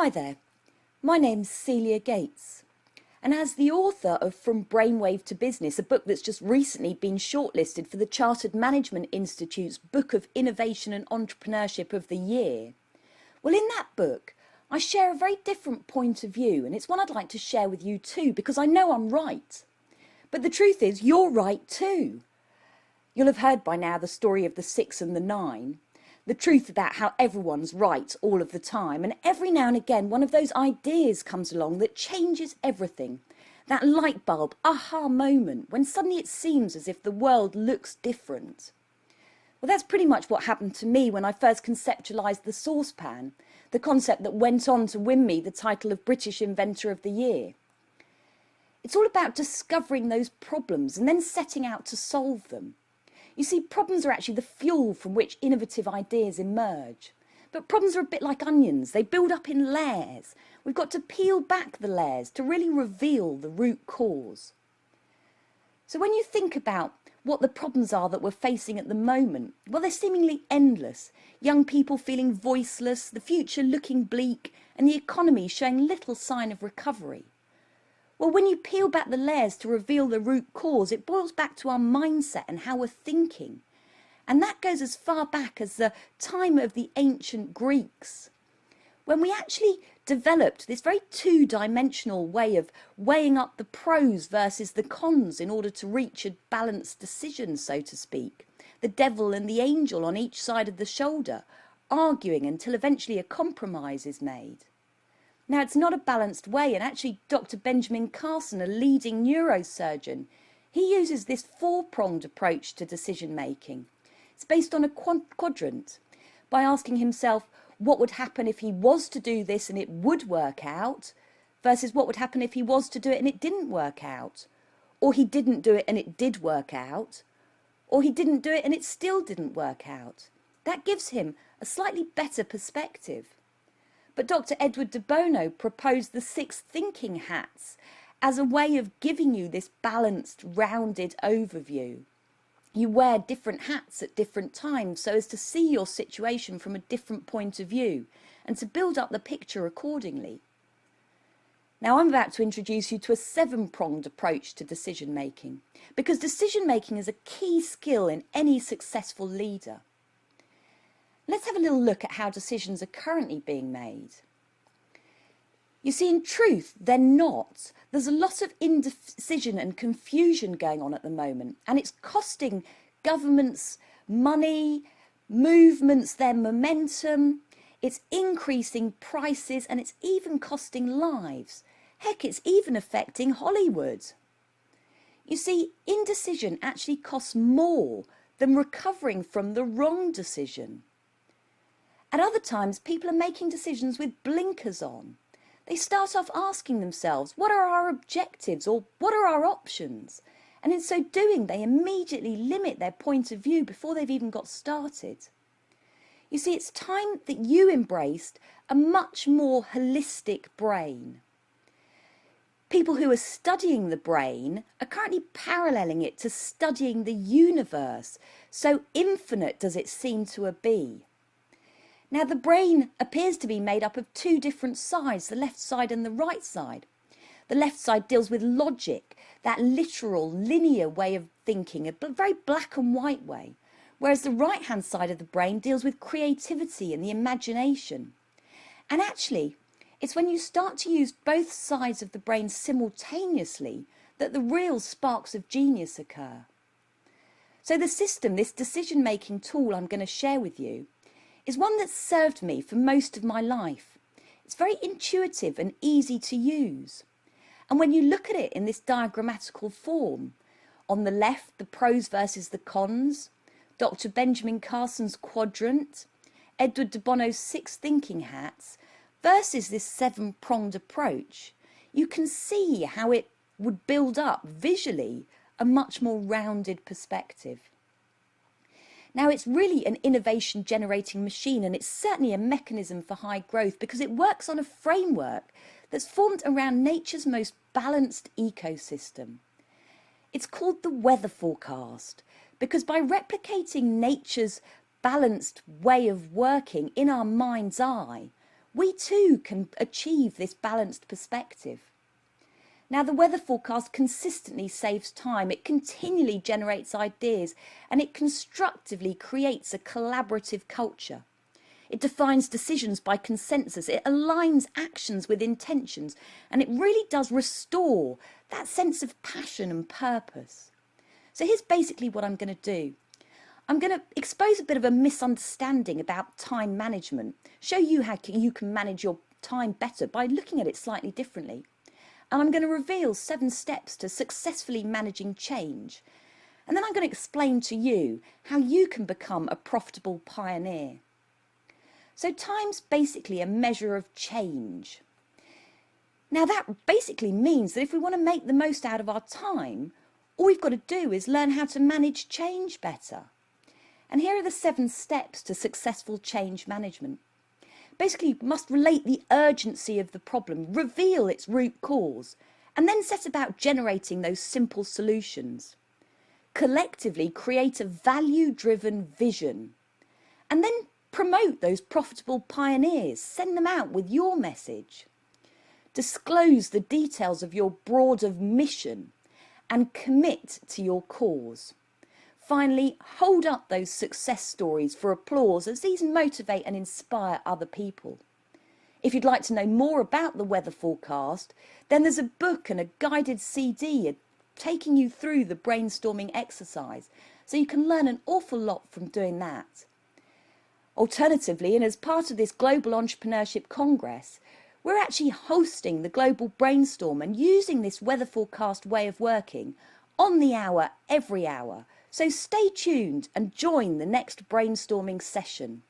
Hi there, my name's Celia Gates, and as the author of From Brainwave to Business, a book that's just recently been shortlisted for the Chartered Management Institute's Book of Innovation and Entrepreneurship of the Year, well, in that book I share a very different point of view, and it's one I'd like to share with you too, because I know I'm right. But the truth is, you're right too. You'll have heard by now the story of the 6 and the 9. The truth about how everyone's right all of the time, and every now and again one of those ideas comes along that changes everything. That light bulb, aha moment, when suddenly it seems as if the world looks different. Well, that's pretty much what happened to me when I first conceptualised the saucepan, the concept that went on to win me the title of British Inventor of the Year. It's all about discovering those problems and then setting out to solve them. You see, problems are actually the fuel from which innovative ideas emerge. But problems are a bit like onions. They build up in layers. We've got to peel back the layers to really reveal the root cause. So when you think about what the problems are that we're facing at the moment, well, they're seemingly endless. Young people feeling voiceless, the future looking bleak, and the economy showing little sign of recovery. Well, when you peel back the layers to reveal the root cause, it boils back to our mindset and how we're thinking. And that goes as far back as the time of the ancient Greeks, when we actually developed this very two-dimensional way of weighing up the pros versus the cons in order to reach a balanced decision, so to speak. The devil and the angel on each side of the shoulder, arguing until eventually a compromise is made. Now, it's not a balanced way, and actually Dr. Benjamin Carson, a leading neurosurgeon, he uses this four-pronged approach to decision-making. It's based on a quadrant, by asking himself what would happen if he was to do this and it would work out, versus what would happen if he was to do it and it didn't work out, or he didn't do it and it did work out, or he didn't do it and it still didn't work out. That gives him a slightly better perspective. But Dr. Edward de Bono proposed the 6 thinking hats as a way of giving you this balanced, rounded overview. You wear different hats at different times so as to see your situation from a different point of view and to build up the picture accordingly. Now, I'm about to introduce you to a 7-pronged approach to decision making, because decision making is a key skill in any successful leader. Let's have a little look at how decisions are currently being made. You see, in truth, they're not. There's a lot of indecision and confusion going on at the moment, and it's costing governments money, movements their momentum, it's increasing prices, and it's even costing lives. Heck, it's even affecting Hollywood. You see, indecision actually costs more than recovering from the wrong decision. At other times, people are making decisions with blinkers on. They start off asking themselves, what are our objectives, or what are our options? And in so doing, they immediately limit their point of view before they've even got started. You see, it's time that you embraced a much more holistic brain. People who are studying the brain are currently paralleling it to studying the universe. So infinite does it seem to be. Now, the brain appears to be made up of 2 different sides, the left side and the right side. The left side deals with logic, that literal, linear way of thinking, a very black and white way, whereas the right-hand side of the brain deals with creativity and the imagination. And actually, it's when you start to use both sides of the brain simultaneously that the real sparks of genius occur. So the system, this decision-making tool I'm going to share with you, is one that's served me for most of my life. It's very intuitive and easy to use. And when you look at it in this diagrammatical form, on the left, the pros versus the cons, Dr. Benjamin Carson's quadrant, Edward de Bono's 6 thinking hats, versus this 7-pronged approach, you can see how it would build up visually a much more rounded perspective. Now, it's really an innovation generating machine, and it's certainly a mechanism for high growth because it works on a framework that's formed around nature's most balanced ecosystem. It's called the weather forecast because by replicating nature's balanced way of working in our mind's eye, we too can achieve this balanced perspective. Now, the weather forecast consistently saves time, it continually generates ideas, and it constructively creates a collaborative culture. It defines decisions by consensus, it aligns actions with intentions, and it really does restore that sense of passion and purpose. So here's basically what I'm going to do. I'm going to expose a bit of a misunderstanding about time management, show you how you can manage your time better by looking at it slightly differently. And I'm going to reveal 7 steps to successfully managing change. And then I'm going to explain to you how you can become a profitable pioneer. So time's basically a measure of change. Now that basically means that if we want to make the most out of our time, all we've got to do is learn how to manage change better. And here are the 7 steps to successful change management. Basically, you must relate the urgency of the problem, reveal its root cause, and then set about generating those simple solutions. Collectively, create a value-driven vision, and then promote those profitable pioneers. Send them out with your message. Disclose the details of your broader mission and commit to your cause. Finally, hold up those success stories for applause as these motivate and inspire other people. If you'd like to know more about the weather forecast, then there's a book and a guided CD taking you through the brainstorming exercise, so you can learn an awful lot from doing that. Alternatively, and as part of this Global Entrepreneurship Congress, we're actually hosting the Global Brainstorm and using this weather forecast way of working on the hour, every hour. So stay tuned and join the next brainstorming session.